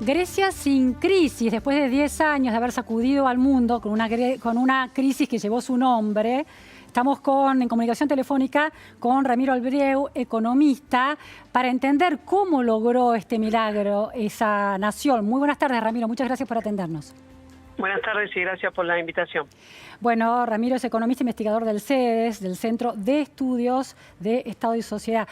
Grecia sin crisis, después de 10 años de haber sacudido al mundo con una crisis que llevó su nombre. Estamos en comunicación telefónica con Ramiro Albrieu, economista, para entender cómo logró este milagro esa nación. Muy buenas tardes, Ramiro. Muchas gracias por atendernos. Buenas tardes y gracias por la invitación. Bueno, Ramiro es economista e investigador del CEDES, del Centro de Estudios de Estado y Sociedad.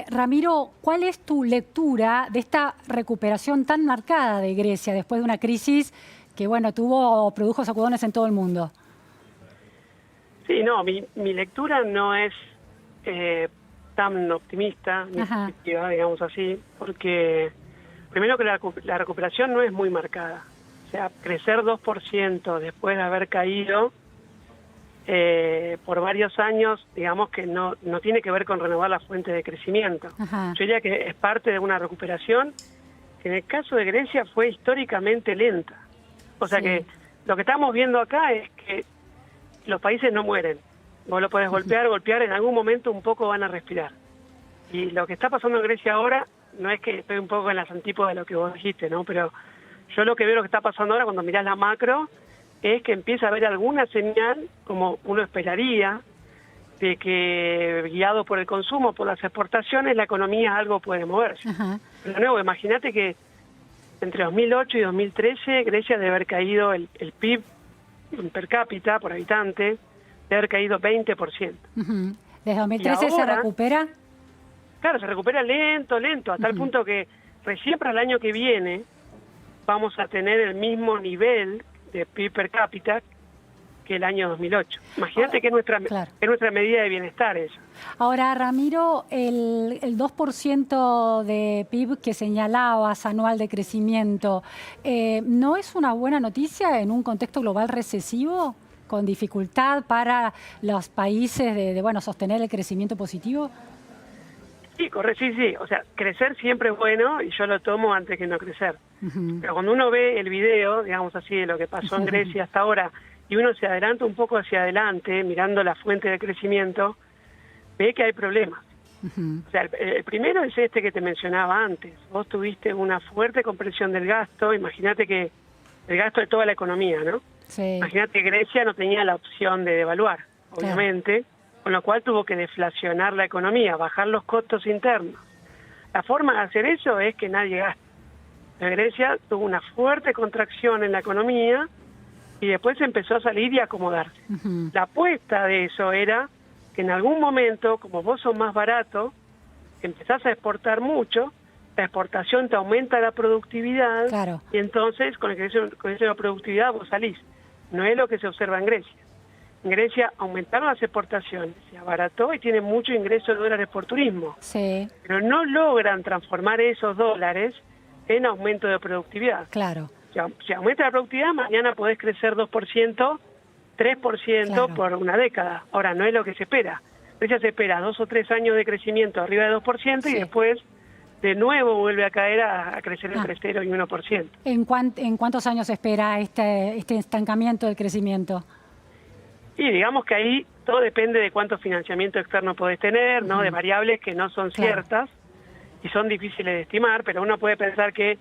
Ramiro, ¿cuál es tu lectura de esta recuperación tan marcada de Grecia después de una crisis que, bueno, produjo sacudones en todo el mundo? Sí, no, mi lectura no es tan optimista, ni positiva, digamos así, porque primero que la recuperación no es muy marcada. O sea, crecer 2% después de haber caído por varios años, digamos que no tiene que ver con renovar la fuente de crecimiento. Yo diría que es parte de una recuperación que en el caso de Grecia fue históricamente lenta. O sea que lo que estamos viendo acá es que los países no mueren. Vos lo podés golpear, en algún momento un poco van a respirar. Y lo que está pasando en Grecia ahora, no es que estoy un poco en las antípodas de lo que vos dijiste, ¿no? Pero yo lo que veo lo que está pasando ahora cuando mirás la macro es que empieza a haber alguna señal, como uno esperaría, de que guiado por el consumo, por las exportaciones, la economía algo puede moverse. Pero de nuevo, imagínate que entre 2008 y 2013 Grecia debe haber caído el PIB per cápita, por habitante, debe haber caído 20%. ¿Desde 2013 ahora, se recupera? Claro, se recupera lento, hasta el punto que recién para el año que viene vamos a tener el mismo nivel de PIB per cápita que el año 2008. Imagínate que es nuestra medida de bienestar eso. Ahora, Ramiro, el 2% de PIB que señalabas anual de crecimiento, ¿no es una buena noticia en un contexto global recesivo, con dificultad para los países de sostener el crecimiento positivo? Sí, sí. O sea, crecer siempre es bueno y yo lo tomo antes que no crecer. Pero cuando uno ve el video, digamos así, de lo que pasó en Grecia hasta ahora, y uno se adelanta un poco hacia adelante, mirando la fuente de crecimiento, ve que hay problemas. O sea, el primero es este que te mencionaba antes. Vos tuviste una fuerte compresión del gasto, imagínate que el gasto de toda la economía, ¿no? Sí. Imagínate que Grecia no tenía la opción de devaluar, obviamente, con lo cual tuvo que deflacionar la economía, bajar los costos internos. La forma de hacer eso es que nadie gaste. Grecia tuvo una fuerte contracción en la economía y después empezó a salir y a acomodarse. La apuesta de eso era que en algún momento, como vos sos más barato, empezás a exportar mucho, la exportación te aumenta la productividad y entonces con el crecimiento de la productividad vos salís. No es lo que se observa en Grecia. En Grecia aumentaron las exportaciones, se abarató y tiene mucho ingreso de dólares por turismo. Sí. Pero no logran transformar esos dólares en aumento de productividad. Claro. Si aumenta la productividad, mañana podés crecer 2%, 3% por una década. Ahora, no es lo que se espera. Grecia se espera 2 o 3 años de crecimiento arriba de 2% y después de nuevo vuelve a caer a crecer entre 0 y 1%. ¿En cuántos años se espera este estancamiento del crecimiento? Y digamos que ahí todo depende de cuánto financiamiento externo podés tener, ¿no? De variables que no son ciertas y son difíciles de estimar, pero uno puede pensar que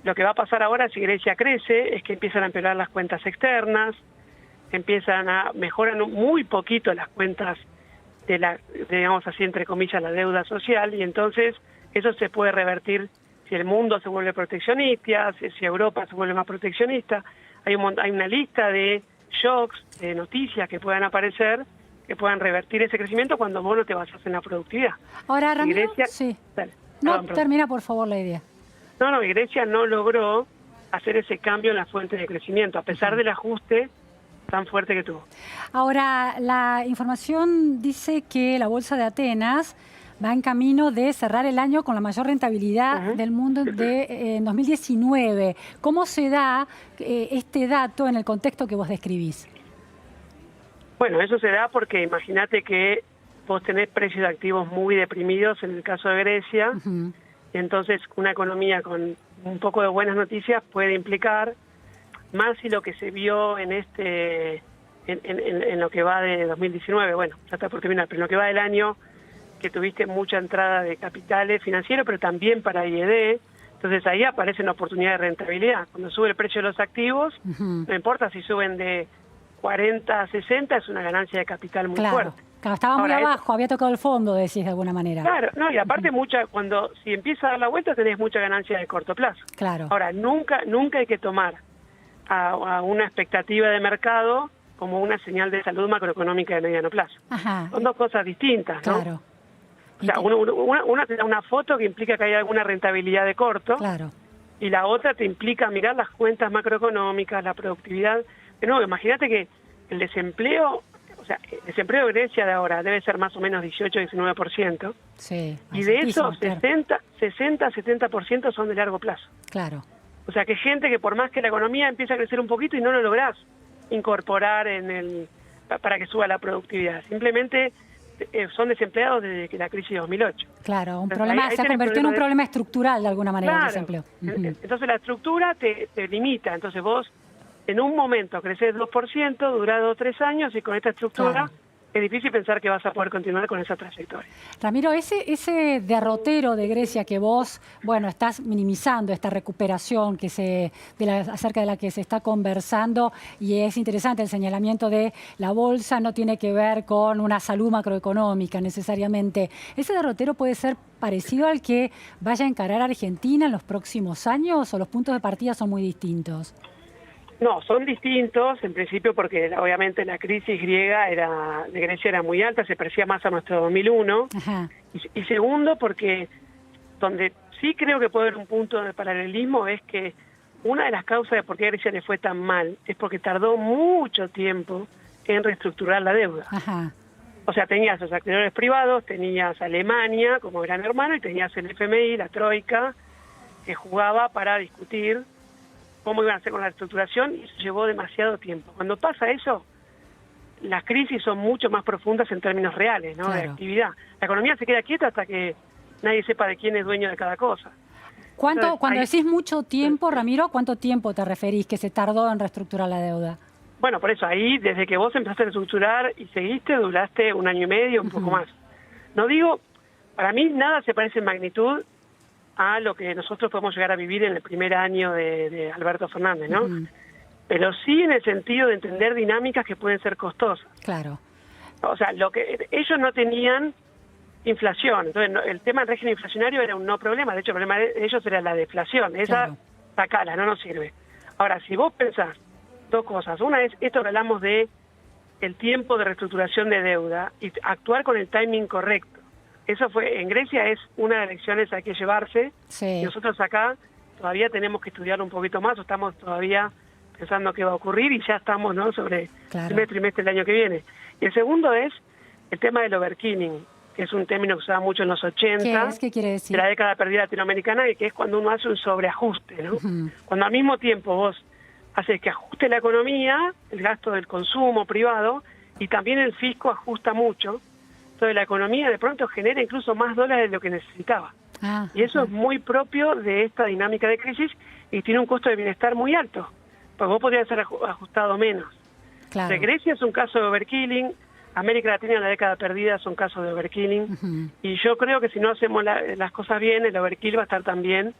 lo que va a pasar ahora si Grecia crece es que empiezan a empeorar las cuentas externas, mejoran muy poquito las cuentas digamos así, entre comillas, la deuda social, y entonces eso se puede revertir si el mundo se vuelve proteccionista, si Europa se vuelve más proteccionista. Hay una lista de shocks, de noticias que puedan aparecer, que puedan revertir ese crecimiento cuando vos no te basás en la productividad. Ahora, Ramiro, Grecia, termina por favor la idea. No, y Grecia no logró hacer ese cambio en la fuente de crecimiento, a pesar del ajuste tan fuerte que tuvo. Ahora, la información dice que la Bolsa de Atenas va en camino de cerrar el año con la mayor rentabilidad del mundo en 2019. ¿Cómo se da este dato en el contexto que vos describís? Bueno, eso se da porque imagínate que vos tenés precios de activos muy deprimidos en el caso de Grecia, y entonces una economía con un poco de buenas noticias puede implicar, más si lo que se vio en lo que va de 2019, bueno, ya está por terminar, pero en lo que va del año, que tuviste mucha entrada de capitales financieros, pero también para IED, Entonces ahí aparecen oportunidades de rentabilidad. Cuando sube el precio de los activos, no importa si suben de 40 a 60, es una ganancia de capital muy fuerte. Claro, estaba muy abajo, había tocado el fondo, decís de alguna manera. Claro, no, y aparte si empieza a dar la vuelta tenés mucha ganancia de corto plazo. Claro. Ahora, nunca hay que tomar a una expectativa de mercado como una señal de salud macroeconómica de mediano plazo. Ajá. Son dos cosas distintas, ¿no? Claro. O sea, una te da una foto que implica que hay alguna rentabilidad de corto. Claro. Y la otra te implica mirar las cuentas macroeconómicas, la productividad. De nuevo, imagínate que el desempleo de Grecia de ahora debe ser más o menos 18-19%. Sí. Y de eso, 60-70% son de largo plazo. Claro. O sea, que gente que por más que la economía empieza a crecer un poquito y no lo lográs incorporar para que suba la productividad. Simplemente son desempleados desde que la crisis de 2008. Claro, ahí se ha convertido en un problema estructural de alguna manera, el desempleo. Entonces la estructura te limita. Entonces vos en un momento creces 2%, dura 2 o 3 años y con esta estructura es difícil pensar que vas a poder continuar con esa trayectoria. Ramiro, ese derrotero de Grecia que vos, estás minimizando, esta recuperación acerca de la que se está conversando, y es interesante el señalamiento de la bolsa, no tiene que ver con una salud macroeconómica necesariamente. ¿Ese derrotero puede ser parecido al que vaya a encarar Argentina en los próximos años o los puntos de partida son muy distintos? No, son distintos, en principio porque obviamente la crisis griega de Grecia era muy alta, se parecía más a nuestro 2001. Ajá. Y segundo porque donde sí creo que puede haber un punto de paralelismo es que una de las causas de por qué a Grecia le fue tan mal es porque tardó mucho tiempo en reestructurar la deuda. Ajá. O sea, tenías los acreedores privados, tenías Alemania como gran hermano y tenías el FMI, la Troika, que jugaba para discutir cómo iban a hacer con la reestructuración, y eso llevó demasiado tiempo. Cuando pasa eso, las crisis son mucho más profundas en términos reales, ¿no? Claro. De actividad. La economía se queda quieta hasta que nadie sepa de quién es dueño de cada cosa. Cuando decís mucho tiempo, Ramiro, ¿cuánto tiempo te referís que se tardó en reestructurar la deuda? Bueno, por eso ahí, desde que vos empezaste a reestructurar y seguiste, duraste 1 año y medio, un poco más. No digo, para mí nada se parece en magnitud a lo que nosotros podemos llegar a vivir en el primer año de Alberto Fernández, ¿no? Pero sí en el sentido de entender dinámicas que pueden ser costosas. Claro. O sea, ellos no tenían inflación, entonces el tema del régimen inflacionario era un no problema, de hecho el problema de ellos era la deflación, esa sacala, no nos sirve. Ahora, si vos pensás dos cosas, una es esto que hablamos de el tiempo de reestructuración de deuda y actuar con el timing correcto. Eso en Grecia es una de las lecciones que hay que llevarse. Sí. Y nosotros acá todavía tenemos que estudiar un poquito más, o estamos todavía pensando qué va a ocurrir y ya estamos, ¿no?, sobre el primer trimestre del año que viene. Y el segundo es el tema del overkilling, que es un término que se usaba mucho en los 80. ¿Qué quiere decir? De la década perdida latinoamericana, y que es cuando uno hace un sobreajuste, ¿no? Cuando al mismo tiempo vos haces que ajuste la economía, el gasto del consumo privado, y también el fisco ajusta mucho. Entonces la economía de pronto genera incluso más dólares de lo que necesitaba. Y eso es muy propio de esta dinámica de crisis y tiene un costo de bienestar muy alto, porque vos podrías ser ajustado menos. Claro. Grecia es un caso de overkilling, América Latina en la década perdida es un caso de overkilling, y yo creo que si no hacemos las cosas bien, el overkill va a estar también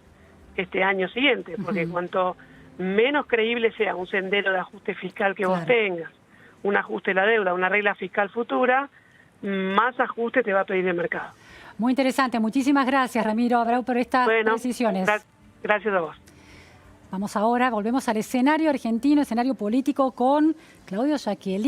este año siguiente, porque cuanto menos creíble sea un sendero de ajuste fiscal que vos tengas, un ajuste de la deuda, una regla fiscal futura, más ajuste te va a pedir el mercado. Muy interesante. Muchísimas gracias, Ramiro Abreu, por estas precisiones. Gracias a vos. Vamos ahora, volvemos al escenario argentino, escenario político con Claudio Giachiellini.